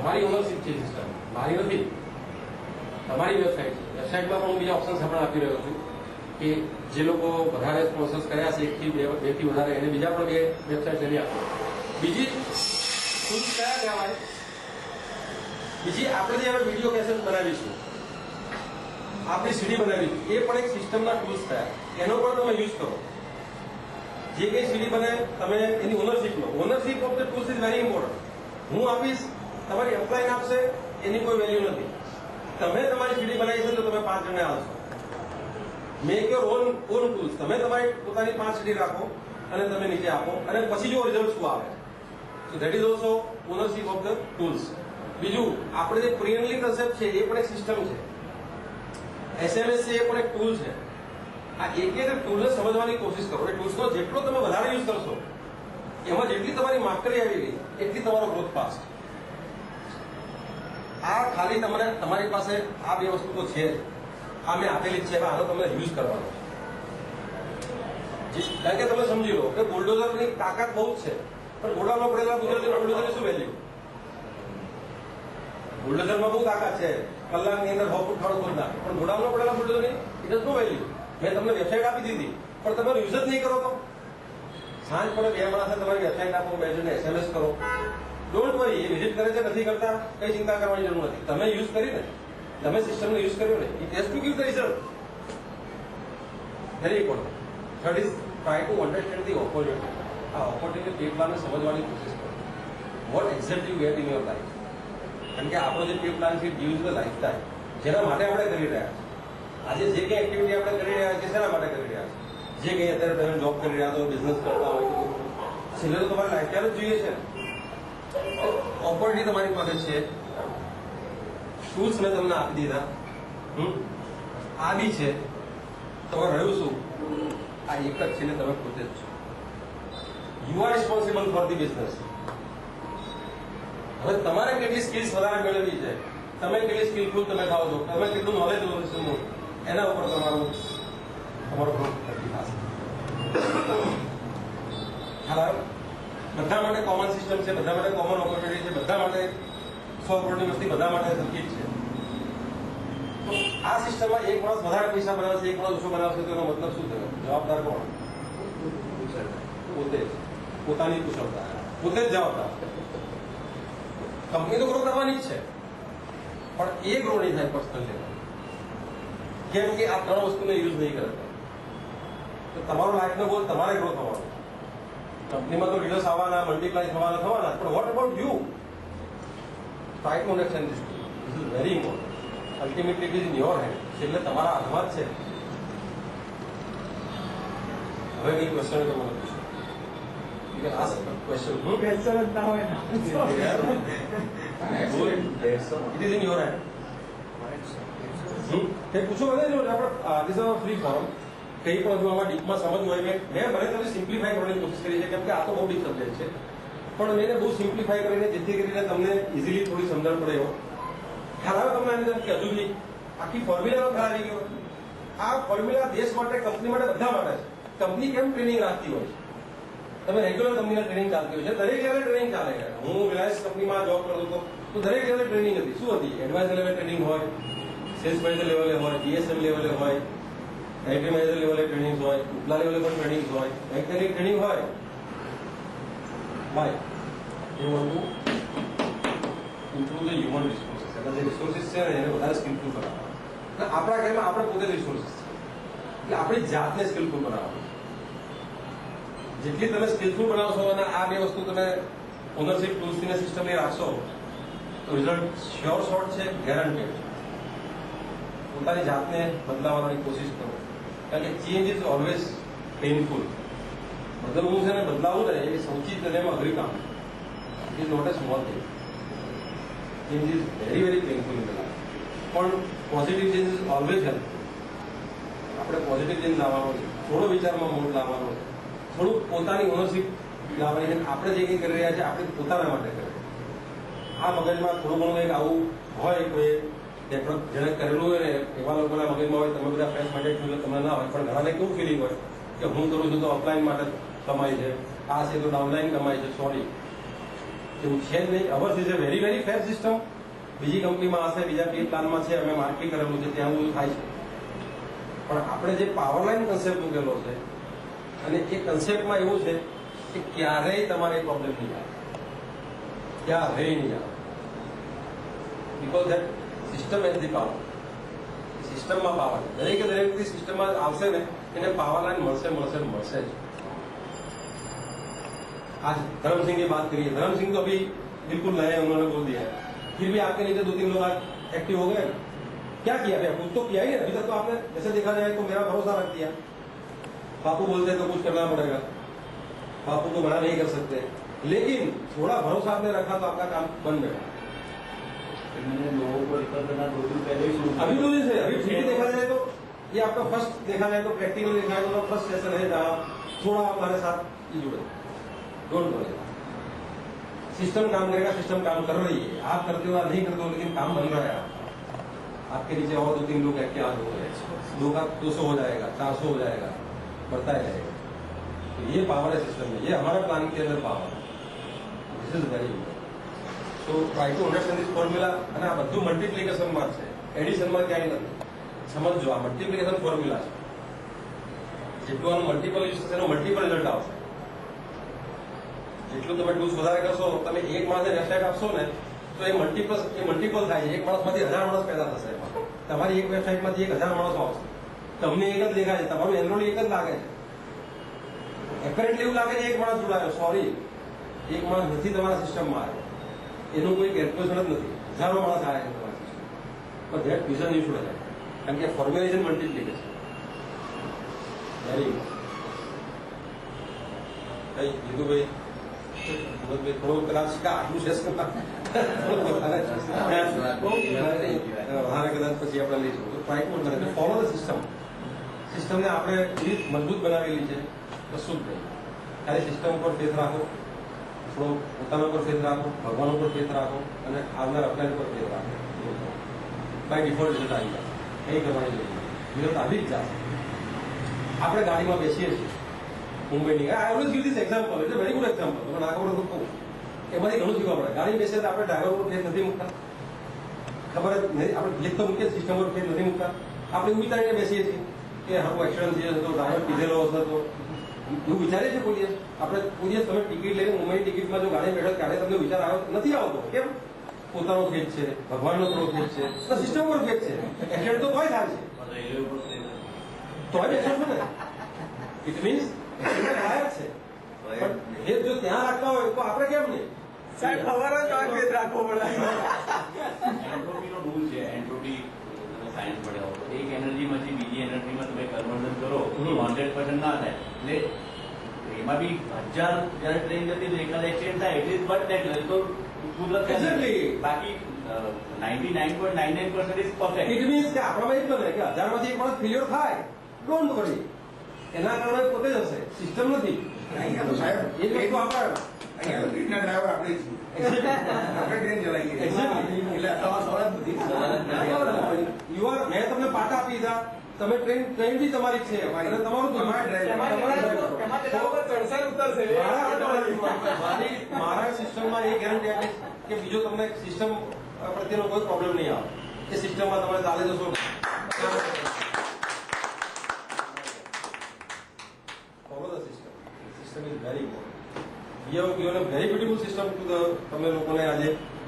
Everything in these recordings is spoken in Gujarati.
તમારી ઓનરશીપ છે સિસ્ટમ, મારી નથી. તમારી વેબસાઇટ છે. વેબસાઇટમાં પણ હું બીજા ઓપ્શન્સ આપણે આપી રહ્યો છું કે જે લોકો વધારે પ્રોસેસ કર્યા છે, 1 થી 2 થી વધારે, એને બીજા પણ 2 વેબસાઇટ લઈ આપો. બીજી ટૂલ્સ કયા કહેવાય? બીજી આપણે જે હવે વિડીયો કેસેટ બનાવીશું, આપણી સીડી બનાવી, એ પણ એક સિસ્ટમના ટૂલ્સ થયા. એનો પણ તમે યુઝ કરો. જે કંઈ સીડી બને તમે એની ઓનરશીપ લો. Ownership of the tools is very important. હું આપીશ, તમારી એપ્લાયન આપશે, એની કોઈ વેલ્યુ નથી. તમે તમારી સીડી બનાવી છે તો તમે 5 જણે આવશો. Make your own tools. તમે તમારી પોતાની 5 સીડી રાખો અને તમે નીચે આપો, અને પછી જો રિઝલ્ટ શું આવે. So that is also ownership of the tools. બીજું, આપણે જે પ્રીએનલી કન્સેપ્ટ છે એ પણ એક સિસ્ટમ છે. SMS છે એ પણ એક ટૂલ છે. આ એક ટૂલને સમજવાની કોશિશ કરો. એ ટૂલ્સનો જેટલો તમે વધારે યુઝ કરશો, એમાં જેટલી તમારી માસ્ટરી આવી ગઈ એટલી તમારો ગ્રોથ ફાસ્ટ. આ ખાલી તમને તમારી પાસે આ 2 વસ્તુ તો છે, આ મેં આપેલી જ છે, આનો તમને યુઝ કરવાનો છે. કારણ કે તમે સમજી લો કે બુલડોઝરની તાકાત બહુ જ છે, પણ ગોડાઉનમાં પડેલા બુલડોઝરની શું વેલ્યુ? બુલડોઝરમાં બહુ તાકાત છે, કલાકની અંદર 100 ફૂટ ખાડો ખોદી નાખે, પણ ગોડાઉનમાં પડેલા બુલડોઝરની એટલે શું વેલ્યુ? મેં તમને વેબસાઇટ આપી દીધી, પણ તમે યુઝ જ નહીં કરો તો સાંજ પડે 2 માણસે તમારી વેબસાઇટ આપો, 2 જણને SMS કરો. ડોન્ટ વરી, એ વિઝિટ કરે છે નથી કરતા, કઈ ચિંતા કરવાની જરૂર નથી. તમે યુઝ કરીને, તમે સિસ્ટમને યુઝ કર્યો ને, it has to give the result. Very important. Third is try to understand the opportunity. આ ઓપોર્ચ્યુનિટી પે પ્લાનને સમજવાની કોશિશ કરો. Vote exactly you get in your life. કારણ કે આપણો જે પે પ્લાન છે ગીવ્સ ધ લાઈફ ટાઈમ. જેના માટે આપણે કરી રહ્યા છીએ. આજે જે કંઈ એક્ટિવિટી આપણે કરી રહ્યા છીએ, શેના માટે કરી રહ્યા છીએ? જે કંઈ અત્યારે તમે જોબ કરી રહ્યા છો, બિઝનેસ કરતા હોય તો છેલ્લે તો તમારે લાઈફ ટાઈમ જ જોઈએ છે. ઓપોર્ચ્યુનિટી તમારી પાસે છે, ટૂલ્સ મેં તમને આપી દીધા, આ બી છે. તમે રહ્યું શું? આ એક જ છે ને તમે પોતે જ છો. You are responsible for the business. હવે તમારે કેટલી સ્કિલ્સ વધારે મેળવવી છે, તમે કેટલી સ્કિલફુલ તમે થાવ છો, તમે કેટલું નોલેજ લો છો, એના ઉપર તમારો ગ્રોથ થતી થશે. બધા માટે કોમન સિસ્ટમ છે, બધા માટે કોમન ઓપોર્ચ્યુનિટી છે, બધા માટે 100 કરોડની વસ્તી બધા માટે સરખી જ છે. તો આ સિસ્ટમમાં એક માણસ વધારે પૈસા બનાવશે, એક માણસ ઓછો બનાવશે, તો એનો મતલબ શું થયો? જવાબદાર કોણ? પોતે જ. પોતાની કુશળતા, પોતે જ જવાબદાર. કંપની તો ગ્રો કરવાની જ છે, પણ એ ગ્રો નહીં થાય પર્સનલ લેવલ. કેમ કે આ 3 વસ્તુને યુઝ નહીં કરતા. તો તમારો લાઈફનો ગોલ તમારે ગ્રો થવાનો. કંપનીમાં તો લીડર્સ આવવાના, મલ્ટીપ્લાય થવાના, પણ what about you? Try to understand this. This is very important. Ultimately it is in your hand. એટલે તમારા હાથમાં જ છે. હવે કઈ ક્વેશ્ચન તો મને પૂછો. આ ક્વેશ્ચન ક્વેશ્ચન જ ના હોય ને. It is in your hand. પૂછો બધા આપણે ફ્રી ફોરમ. કઈ પણ જો આમાં ડીપમાં સમજવું હોય, મેં ભલે તમને સિમ્પ્લિફાય કરવાની કોશિશ કરી છે, કેમ કે આ તો બહુ ડીપ સબ્જેક્ટ છે, પણ મેં બહુ સિમ્પ્લિફાય કરીને જેથી કરીને તમને ઇઝીલી થોડી સમજણ પડે એવો ખ્યાલ આવે તમને. આની અંદર કે હજુ બી આખી ફોર્મ્યુલાનો ખ્યાલ આવી ગયો. આ ફોર્મ્યુલા દેશ માટે, કંપની માટે, બધા માટે છે. કંપની કેમ ટ્રેનિંગ રાખતી હોય છે? તમે રેગ્યુલર કંપનીના ટ્રેનિંગ ચાલતી હોય છે, દરેક લેવલે ટ્રેનિંગ ચાલે છે. હું રિલાયન્સ કંપનીમાં જોબ કરતો હતો તો દરેક લેવલે ટ્રેનિંગ હતી. શું હતી? એડવાન્સ લેવલે ટ્રેનિંગ હોય, સેલ્સ મેનેજર લેવલે હોય, BSM લેવલે હોય, આઈટી મેનેજર લેવલે ટ્રેનિંગ હોય, ઉપલા લેવલે પણ ટ્રેનિંગ હોય, બેંકની ટ્રેનિંગ હોય. ભાઈ એ વસ્તુ ઇમ્પ્રુવ ધ હ્યુમન રિસોર્સિસ. એટલે જે રિસોર્સિસ છે ને એને વધારે સ્કિલફુલ બનાવવા. આપણા ઘરમાં આપણે પોતે રિસોર્સિસ છે, એટલે આપણી જાતને સ્કિલફુલ બનાવવાનું. જેટલી તમે સ્કિલફુલ બનાવશો અને આ 2 વસ્તુ તમે ઓનરશીપ ટૂલ્સની સિસ્ટમની રાખશો તો રિઝલ્ટ શ્યોર શોર્ટ છે, ગેરંટેડ. પોતાની જાતને બદલાવવાની કોશિશ કરો, કારણ કે ચેન્જ ઇઝ ઓલવેઝ પેઇનફુલ. બદલવું છે ને બદલાવું ને એ સૌથી એમાં અઘરી કામ. It is not a small thing. Change is very very painful in the life. પણ positive change is always help. આપણે પોઝિટિવ ચેન્જ લાવવાનો છે, થોડો વિચારમાં મોડ લાવવાનો છે, થોડુંક પોતાની ઓનરશીપ લાવવાની. આપણે જે કંઈ કરી રહ્યા છીએ આપણે પોતાના માટે કરીએ. આ મગજમાં થોડું ઘણું કંઈક આવું હોય, કોઈ જેને કરેલું હોય ને એવા લોકોના મગજમાં હોય, તમે બધા ફ્રેન્ડ માટે છું તમને ના હોય, પણ ઘણાને કેવું ફિલિંગ હોય કે હું કરું છું તો અપલાઈન માટે કમાય છે, આ છે તો ડાઉનલાઈન કમાય છે. સોરી, એવું છે જ નહીં. Hours is a very very fair system. બીજી કંપનીમાં હશે, બીજા બે પ્લાનમાં છે, અમે માર્કેટિંગ કરેલું છે, ત્યાં બધું થાય છે. પણ આપણે જે પાવર લાઈન કન્સેપ્ટ મૂકેલો છે અને એ કન્સેપ્ટમાં એવું છે કે ક્યારેય તમારે પ્રોબ્લેમ નહીં આવે, ક્યારેય નહીં આવે. Because that system as the power. સિસ્ટમમાં પાવર, દરેકે દરેક સિસ્ટમમાં આવશે ને એને પાવર લાઈન મળશે જ. आज धर्म सिंह की बात करिए, धर्म सिंह तो अभी बिल्कुल नए हैं, उन्होंने बोल दिया है, फिर भी आपके नीचे 2-3 लोग आज एक्टिव हो गए. क्या किया भैया? कुछ तो किया ही है. अभी तक तो आपने जैसे देखा जाए तो मेरा भरोसा रख दिया. बापू बोलते तो कुछ करना पड़ेगा, बापू को मना नहीं कर सकते, लेकिन थोड़ा भरोसा आपने रखा तो आपका काम बन गया. मैंने लोगों को रिकॉर्ड करना 2 दिन पहले ही शुरू अभी 2 दिन से, अभी फिर देखा जाए तो ये आपका फर्स्ट देखा जाए तो प्रैक्टिकल देखा जाए तो फर्स्ट सेशन है जहाँ थोड़ा हमारे साथ जुड़े. डोंट वरी, सिस्टम काम करेगा, सिस्टम काम कर रही है. आप करते हो या नहीं करते हो, लेकिन काम बन रहा है. आपके नीचे और 2-3 लोग क्या हो रहे हैं, 2 का 200 हो जाएगा, 400 हो जाएगा, बढ़ता ही रहेगा. तो ये पावर है सिस्टम में, ये हमारा प्लान के अंदर पावर है. This is very good. तो ट्राई टू अंडरस्टेન્ડ ધીસ ફોર્મ્યુલા. અને આ બધું મલ્ટીપ્લિકેશનમાં છે, એડિશનમાં ક્યાંય નથી. સમજો, આ મલ્ટીપ્લિકેશન ફોર્મ્યુલા છે. જેટલું આનું મલ્ટીપલ યુઝ થશે એનું મલ્ટીપલ રિઝલ્ટ આવશે. જેટલું તમે ટૂલ્સ વધારે કરશો, તમે એક માણસને વેબસાઇટ આપશો ને તો એ મલ્ટીપલ થાય છે. એક માણસમાંથી 1000 માણસ પેદા થશે. એમાં તમારી એક વેબસાઇટમાંથી 1000 માણસો આવશે. તમને એક જ દેખાય છે, તમારું એનરોલ એક જ લાગે છે. એપરેન્ટલી એવું લાગે છે એક માણસ જોડાયો. સોરી, એક માણસ નથી તમારા સિસ્ટમમાં આવ્યો, એનું કોઈ કેલ્ક્યુલેશન જ નથી. હજારો માણસ આવ્યા છે તમારા સિસ્ટમ. પણ that vision you should have, કારણ કે ફોર્મ્યુલેશન મલ્ટીપ્લિકેશન વેરી ગુડ. કઈ જીતુભાઈ થોડું કદાચ આટલું છે કદાચ પછી આપણે લઈશું. Try to follow the system. સિસ્ટમને આપણે મજબૂત બનાવેલી છે, કશું જ નહીં. ખાલી સિસ્ટમ ઉપર ફેથ રાખો, થોડો પોતાના ઉપર ફેથ રાખો, ભગવાન ઉપર ફેથ રાખો અને આવનાર અપલાઈન ઉપર ફેથ રાખો. બાય ડિફોલ્ટ રિઝલ્ટ આવી જશે. કંઈ કરવાની જરૂર રિઝલ્ટ આવી જ જશે. આપણે ગાડીમાં બેસીએ છીએ મુંબઈની, I always give this example, એટલે વેરી ગુડ એક્ઝામ્પલ. તમે ના ખબર તો કહું, એમાંથી ઘણું શીખવા પડે. ગાડી બેસે તો આપણે ડ્રાઈવર ઉપર ફેર નથી મૂકતા, ખબર જ નથી. આપણે ક્લિક તો મૂકીએ, સિસ્ટમ પર ફેર નથી મૂકતા. આપણે એવું વિચારીને બેસીએ છીએ કે હા એક્સિડન્ટ થઈ જશે તો ડ્રાઈવર પીધેલો હશે તો એવું વિચારીએ છીએ. કોઈ દિવસ આપણે કોઈ દિવસ તમે ટિકિટ લઈને મુંબઈની ટિકિટમાં જો ગાડી બેઠો ત્યારે તમને વિચાર આવ્યો નથી આવતો? કેમ? પોતાનો ફેટ છે, ભગવાનનો થોડો ફેટ છે, તો સિસ્ટમ પર ફેટ છે. એક્સિડન્ટ તો કોઈ થાય છે તો બેસો છો ને, ઇટ મીન્સ લાયક છે. પણ એ જો ત્યાં રાખતા હોય તો આપણે કેમ નહીં? સાહેબ ખબર જ રાખવો પડે. એન્ટ્રોપીનો રૂલ છે, એન્ટ્રોપી સાયન્સ પડ્યો, એક એનર્જીમાંથી બીજી એનર્જીમાં તમે કન્વર્ઝન કરો તો 100% ના થાય. એટલે એમાં બી 1000 જયારે ટ્રેન જતી તો એકાદ એક્સિડન્ટ થાય, એટલે બટ નેચરલ તો કુદરત. બાકી 99.99% ઇઝ પરફેક્ટ. ઇટ મીન્સ કે આપણામાં એક બને કે 1000 માંથી એક માણસ ફેલ્યોર થાય, ડોન્ટ વરી, એના કારણે પોતે જ હશે, સિસ્ટમ નથી. સાહેબ એ વસ્તુ આપણે ટ્રેનના ડ્રાઈવર આપણે છીએ, આપણે ટ્રેન ચલાવીએ એટલે સવાલ નથી. મેં તમને પાટા આપી દીધા, તમે ટ્રેન બી તમારી છે અને તમારું મારા સિસ્ટમમાં એ ગેરંટી આપીશ કે બીજો તમને સિસ્ટમ પ્રત્યેનો કોઈ પ્રોબ્લેમ નહીં આવે. એ સિસ્ટમમાં તમે ચાલે જશો. Follow the system. System is very important. Very beautiful system to the. તમે લોકોને આજે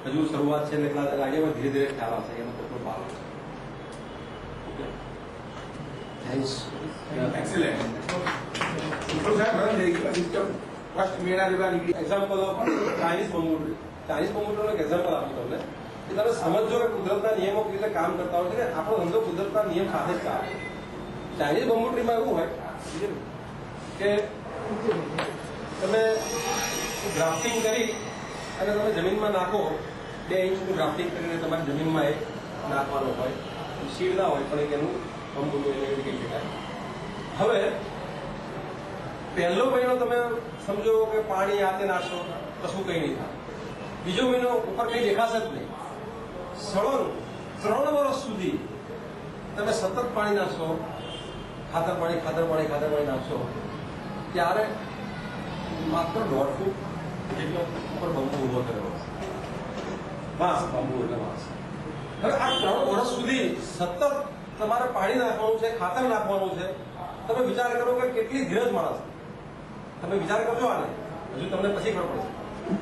હજુ શરૂઆત છે એટલે લાગે ધીરે ધીરે ખ્યાલ આવશે એનો કેટલો ભાવ છે. Excellent. तो साहब रन देगी सिस्टम फर्स्ट मेरा जगह निकली. Example of Chinese bamboo. Chinese બમ્બુનું એક એક્ઝામ્પલ આપું તમને કે તમે સમજો કે કુદરતના નિયમો કેવી રીતે કામ કરતા હોય છે. આપણો ધંધો કુદરતના નિયમ સાથે જ ચાલે. ચાઇનીઝ બમ્બુટ્રીમાં એવું હોય કે તમે ગ્રાફ્ટિંગ કરી અને તમે જમીનમાં નાખો, 2 ઇંચનું ગ્રાફ્ટિંગ કરીને તમારી જમીનમાં એક નાખવાનું હોય, શીડ ના હોય પણ એક એનું બમ્બુનું એને કહી શકાય. હવે પહેલો મહિનો તમે સમજો કે પાણી આતે નાખશો, કશું કંઈ નહીં થાય. બીજો મહિનો ઉપર કંઈ દેખાશે જ નહીં. સળંગ 3 વર્ષ સુધી તમે સતત પાણી નાખશો, ખાતર પાણી નાખશો, ત્યારે માત્ર 1.5 ફૂટ જેટલો ઉપર બંબુ ઉભો કર્યો વાંસ, બંબુ એટલે વાંસ. હવે આ 3 વર્ષ સુધી સતત તમારે પાણી નાખવાનું છે, ખાતર નાખવાનું છે. તમે વિચાર કરો કે કેટલી ધીરજ માણસ. તમે વિચાર કરજો આને, હજુ તમને પછી ખબર પડશે.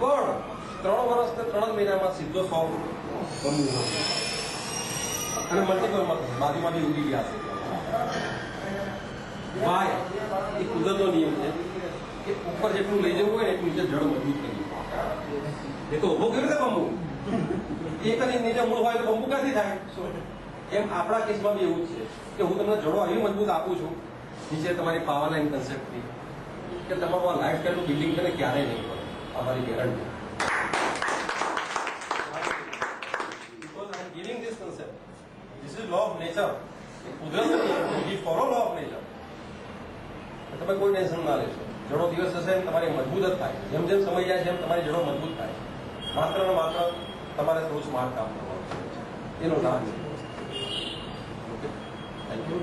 પણ 3 વર્ષ ને 3 મહિનામાં સીધો 100 બંબુ ઉભો થયો. અને મલ્ટીપલમાં બાજુમાંથી ઉગી ગયા છે. વાય એ કુદરતનો નિયમ છે કે ઉપર જેટલું લઈ જવું હોય ને એટલું નીચે જળ મજબૂત કરવી. એ તો ઉભો કર્યો છે બંબુ. એક જ નીચે મૂળ હોય તો બંબુ ક્યાંથી થાય? એમ આપણા કેસમાં બી એવું જ છે કે હું તમને જડો આવી મજબૂત આપું છું નીચે તમારી પાવર લાઈન કન્સેપ્ટથી કે તમારું આ લાઈફ સ્ટાઈલનું બિલ્ડિંગ કરે ક્યારેય નહીં પડે. અમારી guarantee. Because I am giving this concept. This is law of nature. કુદરતનો નિયમ છે. We follow law of nature. તમે કોઈ ટેન્શન ના લેશો. જડો દિવસ હશે તમારી મજબૂત જ થાય. જેમ જેમ સમય જાય છે એમ તમારી જડો મજબૂત થાય. માત્ર ને માત્ર તમારે થોડું સ્માર્ટ કામ કરવાનું છે. એનો લાભ છે. Okay, thank you.